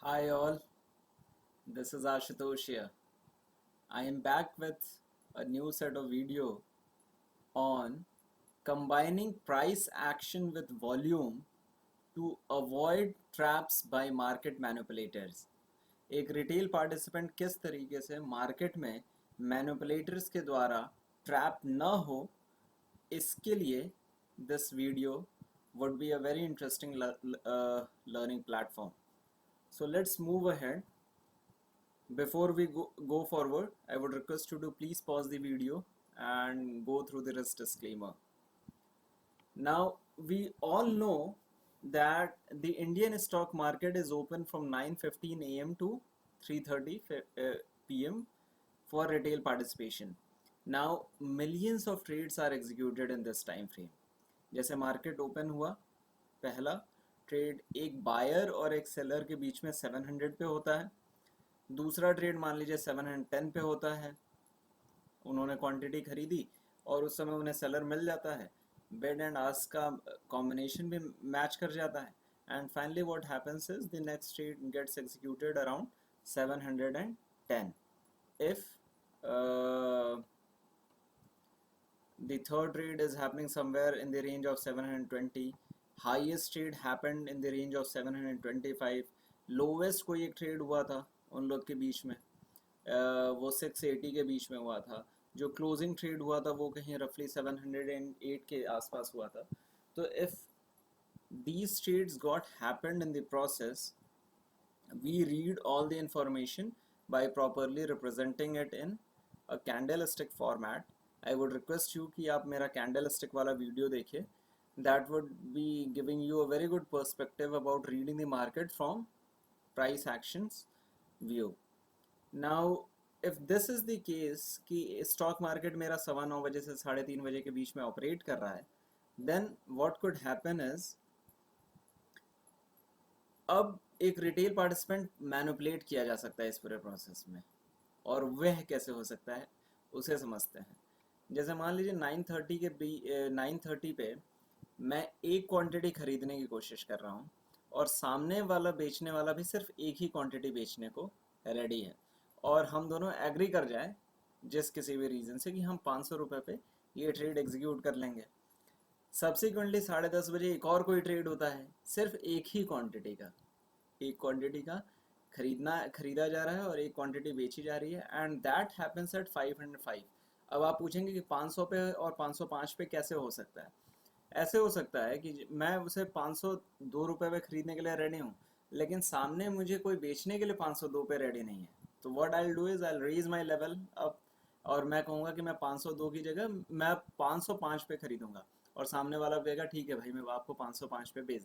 Hi all, this is Ashutosh here. I am back with a new set of video on combining price action with volume to avoid traps by market manipulators. एक retail participant किस तरीके से market में manipulators के द्वारा trap न हो, इसके लिए this video would be a very interesting learning platform. So let's move ahead. Before we go forward, I would request you to please pause the video and go through the risk disclaimer. Now, we all know that the Indian stock market is open from 9:15 a.m. to 3:30 p.m. for retail participation. Now, millions of trades are executed in this time frame. जैसे market open हुआ, पहला trade एक buyer और एक seller के बीच में 700 पे होता है। दूसरा ट्रेड मान लीजिए 710 पे होता है, उन्होंने क्वांटिटी खरीदी और उस समय उन्हें सेलर मिल जाता है, बिड एंड आस्क का कॉम्बिनेशन भी मैच कर जाता है, and finally what happens is the next trade gets executed around 710. If the third trade is happening somewhere in the range of 720, highest trade happened in the range of 725, lowest कोई एक trade हुआ था उन लोग के बीच में, वो 680 के बीच में हुआ था, जो क्लोजिंग ट्रेड हुआ था वो कहीं रफली 708 के आसपास हुआ था. तो if these trades got happened in the process, we read all the information by properly representing it in a candlestick format. I would request you कि आप मेरा candlestick वाला वीडियो देखिए. That would be giving you a very good perspective about reading the market from price actions view. Now, if this is the case कि stock market मेरा 9:15 से 3:30 बजे के बीच में ऑपरेट कर रहा है, then what could happen is, अब एक रिटेल पार्टिसिपेंट मैनिपुलेट किया जा सकता है इस पूरे प्रोसेस में, और वह कैसे हो सकता है उसे समझते हैं. जैसे मान लीजिए 9:30 पे मैं एक क्वांटिटी खरीदने की कोशिश कर रहा हूँ और सामने वाला बेचने वाला भी सिर्फ एक ही क्वांटिटी बेचने को रेडी है, और हम दोनों एग्री कर जाए जिस किसी भी रीज़न से कि हम 500 रुपये पे ये ट्रेड एग्जीक्यूट कर लेंगे. सब्सिक्वेंटली 10:30 बजे एक और कोई ट्रेड होता है, सिर्फ एक ही क्वांटिटी का, एक क्वांटिटी का खरीदा जा रहा है और एक क्वांटिटी बेची जा रही है, एंड दैट हैपेंस एट 505. अब आप पूछेंगे कि 500 पे और 505 पे कैसे हो सकता है. ऐसे हो सकता है कि मैं उसे 502 रुपये में खरीदने के लिए रेडी हूँ, लेकिन सामने मुझे कोई बेचने के लिए 502 पे रेडी नहीं है. तो what I will do is I will raise my level up, और मैं कहूँगा कि मैं 502 की जगह मैं 505 पे खरीदूंगा, और सामने वाला कहेगा ठीक है भाई, मैं आपको 505 पे बेच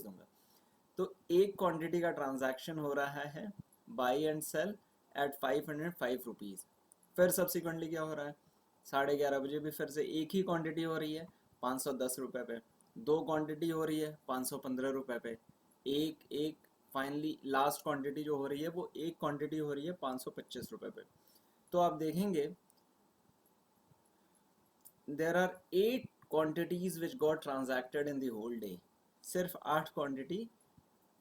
दूंगा. तो एक क्वांटिटी का ट्रांजैक्शन हो रहा है, buy and sell at 505 rupees. फिर सब्सिक्वेंटली क्या हो रहा है, 11:30 बजे भी फिर से एक ही क्वांटिटी हो रही है 510 रुपये पे, दो क्वांटिटी हो रही है 515 रुपये पे, एक एक फाइनली लास्ट क्वांटिटी जो हो रही है वो एक क्वांटिटी हो रही है 525 रुपये पे. तो आप देखेंगे there are 8 quantities which got transacted in the whole day. सिर्फ 8 क्वांटिटी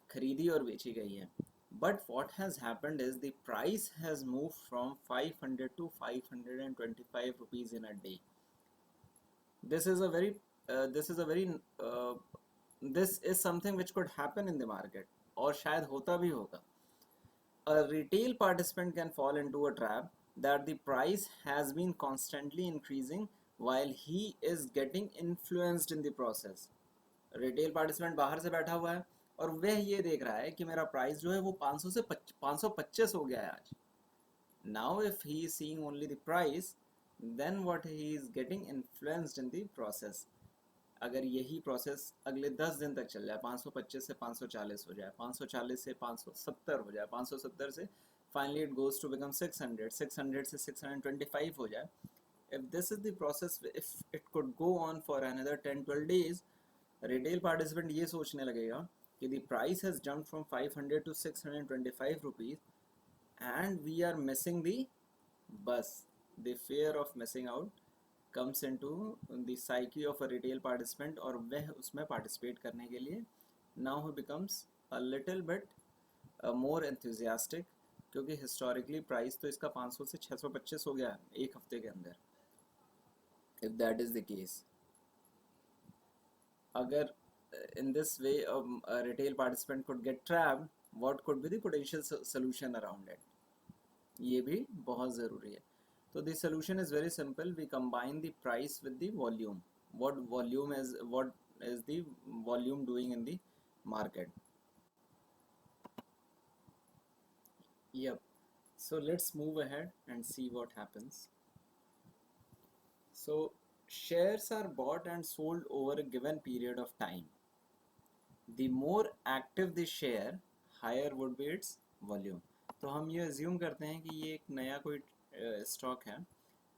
खरीदी और बेची गई है. But what has happened is the price has move from 500 to 525 rupees in a day. this is a very this is a very this is something which could happen in the market, और शायद होता भी होगा. A retail participant can fall into a trap that the price has been constantly increasing while he is getting influenced in the process. Retail participant बाहर से बैठा हुआ है और वह ये देख रहा है कि मेरा प्राइस जो है वो 500 से 525 हो गया है आज. Now if he is seeing only the price, then what he is getting influenced in the process. अगर यही प्रोसेस अगले 10 दिन तक चल जाए, 525 से 540 हो जाए, 540 से 570 हो जाए, 570 से finally it goes to become 600, 600 से 625 हो जाए, if this is the process, if it could go on for another 10-12 days, retail participant ये सोचने लगेगा कि the price has jump from 500 to 625 rupees and we are missing the bus. The fear of missing out comes into the psyche of a retail participant, और वह उसमें participate करने के लिए now he becomes a little bit more enthusiastic, क्योंकि historically price तो इसका 500 से 625 हो गया एक हफ्ते के अंदर. If that is the case, अगर in this way a retail participant could get trapped, what could be the potential solution around it? ये भी बहुत ज़रूरी है. तो the solution is very simple. We combine the price with the volume. What is the volume doing in the market? Yep. So let's move ahead and see what happens. So shares are bought and sold over a given period of time. The more active the share, higher would be its volume. तो हम ये assume करते हैं कि ये एक नया कोई स्टॉक है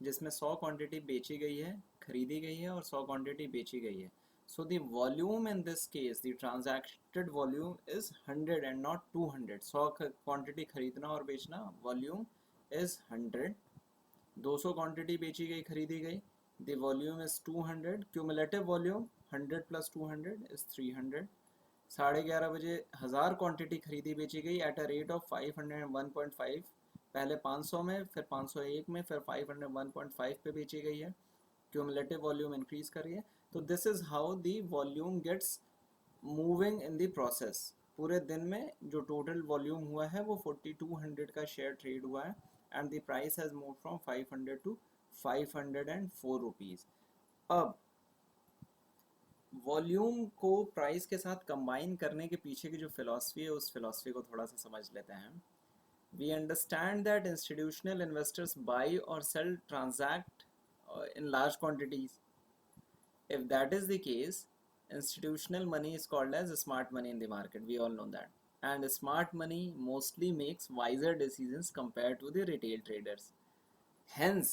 जिसमें 100 क्वांटिटी बेची गई है, खरीदी गई है, और 100 क्वांटिटी बेची गई है. So the volume in this case, the transacted volume is 100 and not 200. 100 quantity खरीदना और बेचना, वॉल्यूम is 100. 200 क्वांटिटी बेची गई, खरीदी गई, the volume is 200. Cumulative volume 100 plus 200 is 300. 11:30 बजे 1000 क्वांटिटी खरीदी बेची गई एट अ रेट ऑफ 501.5. पहले 500 में, फिर 501 में, फिर 501.5 पे बेची गई है. क्यूमुलेटिव वॉल्यूम इंक्रीज कर रही है. तो this is how the volume gets moving in the process. पूरे दिन में जो टोटल वॉल्यूम हुआ है वो 4200 का शेयर ट्रेड हुआ है, and the price has move from 500 to 504 rupees. अब वॉल्यूम को प्राइस के साथ कंबाइन करने के पीछे की जो फिलॉसफी है, उस फिलॉसफी को थोड़ा सा समझ लेते हैं. We understand that institutional investors buy और sell transact in large quantities. If that is the case, institutional money is called as smart money in the market. We all know that. And smart money mostly makes wiser decisions compared to the retail traders. Hence,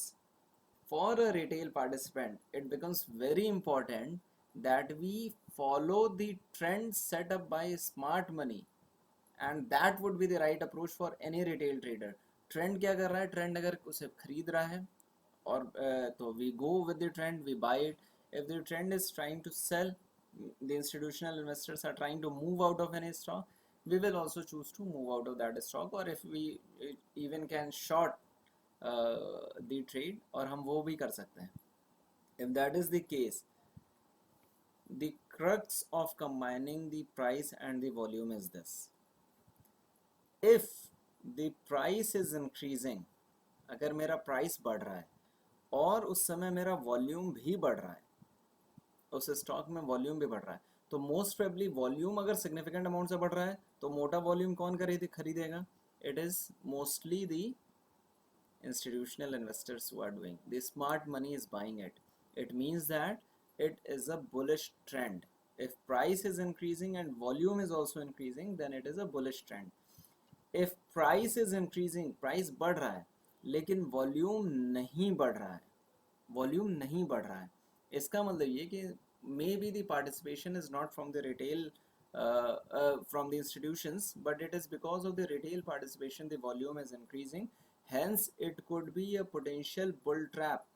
for a retail participant, it becomes very important that we follow the trend set up by smart money, and that would be the right approach for any retail trader. Trend क्या कर रहा है? Trend अगर उसे खरीद रहा है और तो we go with the trend, we buy it. If the trend is trying to sell, the institutional investors are trying to move out of any stock, we will also choose to move out of that stock, or if we even can short the trade, और हम वो भी कर सकते हैं. If that is the case, the crux of combining the price and the volume is this. If the price is increasing, अगर मेरा price बढ़ रहा है और उस समय मेरा वॉल्यूम भी बढ़ रहा है, उस स्टॉक में वॉल्यूम भी बढ़ रहा है, तो मोस्ट प्रोबेबली वॉल्यूम अगर सिग्निफिकेंट अमाउंट से बढ़ रहा है तो मोटा वॉल्यूम कौन खरीदेगा? It is mostly the institutional investors who are doing. The smart money is buying it. It means that it is a bullish trend. If price is increasing and volume is also increasing, then it is a bullish trend. If price is increasing, price बढ़ रहा है लेकिन volume नहीं बढ़ रहा है, volume नहीं बढ़ रहा है, इसका मतलब ये कि may be the participation is not from the retail from the institutions, but it is because of the retail participation the volume is increasing. Hence it could be a potential bull trap.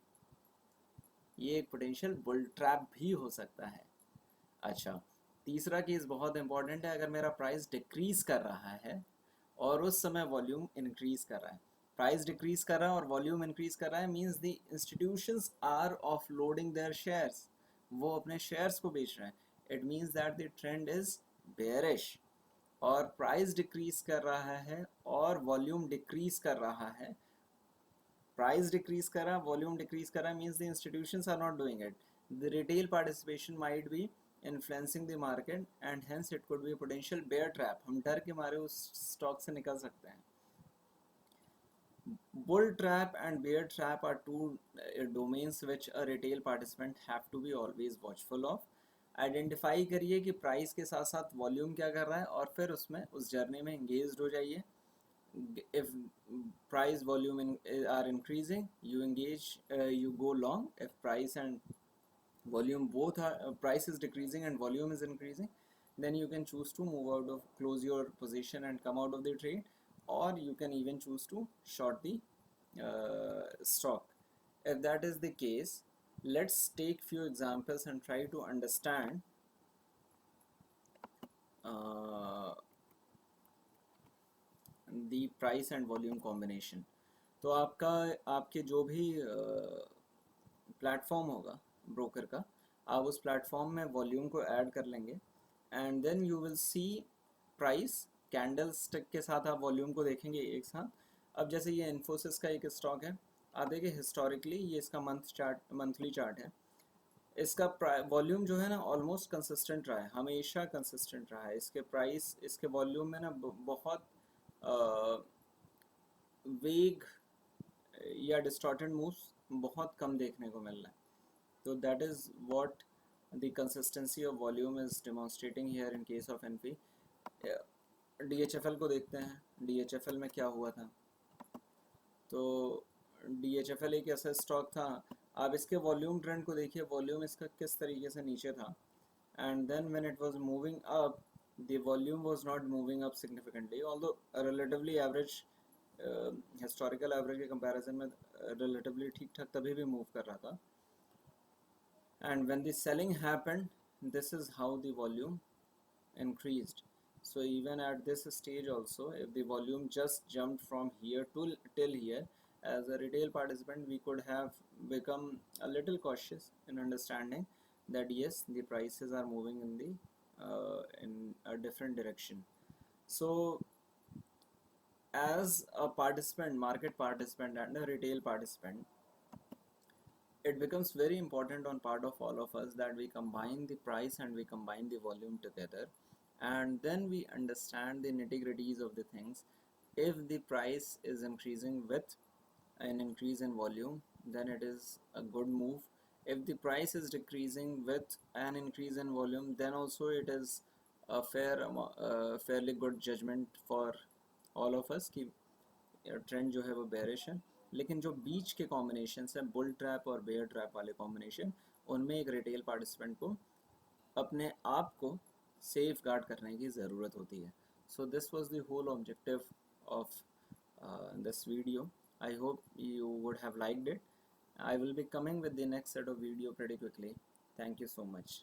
ये एक potential bull trap भी हो सकता है. अच्छा, तीसरा case बहुत important है. अगर मेरा प्राइस डिक्रीज कर रहा है और उस समय वॉल्यूम इंक्रीज कर रहा है, प्राइस डिक्रीज कर रहा है और वॉल्यूम इंक्रीज कर रहा है, means the institutions are offloading their shares. वो अपने शेयर्स को बेच रहे हैं. It means that the trend is bearish. और प्राइस डिक्रीज कर रहा है और वॉल्यूम डिक्रीज कर रहा है. प्राइस डिक्रीज कर रहा है, वॉल्यूम डिक्रीज कर रहा है, means the institutions are not doing it. The retail participation might be influencing the market, and hence it could be a potential bear trap. हम डर के मारे उस स्टॉक से निकल सकते हैं. Bull trap and bear trap are two domains which a retail participant have to be always watchful of. Identify करिए कि प्राइस के साथ साथ वॉल्यूम क्या कर रहा है और फिर उसमें उस जर्नी में engaged हो जाइए. If price volume are increasing, you engage, you go long. If price and volume both are price is decreasing and volume is increasing, then you can choose to move out of, close your position and come out of the trade, or you can even choose to short the stock. If that is the case, let's take few examples and try to understand the price and volume combination. तो आपका आपके जो भी platform होगा broker का, आप उस platform में वॉल्यूम को ऐड कर लेंगे and then you will see price candlestick के साथ आप वॉल्यूम को देखेंगे एक साथ। अब जैसे ये इन्फोसिस का एक स्टॉक है, आप देखिए हिस्टोरिकली ये इसका मंथली चार्ट है, इसका वॉल्यूम जो है ना ऑलमोस्ट कंसिस्टेंट रहा है, हमेशा कंसिस्टेंट रहा है। इसके प्राइस इसके वॉल्यूम में ना बहुत वेग या डिस्टॉर्टेड मूव्स बहुत कम देखने को मिल रहा है। तो that is what the consistency of volume is demonstrating here in case of NP. DHFL को देखते हैं, डीएचएफएल में क्या हुआ था। तो डीएचएफएल एक ऐसा स्टॉक था, आप इसके वॉल्यूम ट्रेंड को देखिए, वॉल्यूम इसका किस तरीके से नीचे था and then when it was moving up the volume was not moving up significantly, although a relatively average historical average के comparison में relatively ठीक ठाक तभी भी move कर रहा था। And when the selling happened, this is how the volume increased. So even at this stage also, if the volume just jumped from here to till here, as a retail participant we could have become a little cautious in understanding that yes, the prices are moving in a different direction. So as a participant, market participant and a retail participant, it becomes very important on part of all of us that we combine the price and we combine the volume together, and then we understand the nitty-gritties of the things. If the price is increasing with an increase in volume, then it is a good move. If the price is decreasing with an increase in volume, then also it is a fairly good judgment for all of us कि trend जो है वो bearish है। लेकिन जो बीच के combination है, bull trap और बेयर ट्रैप वाले कॉम्बिनेशन, उनमें एक रिटेल पार्टिसिपेंट को अपने आप को सेफ गार्ड करने की ज़रूरत होती है। So this was the whole objective of this video. I hope you would have liked it. I will be coming with the next set of video pretty quickly. Thank you so much.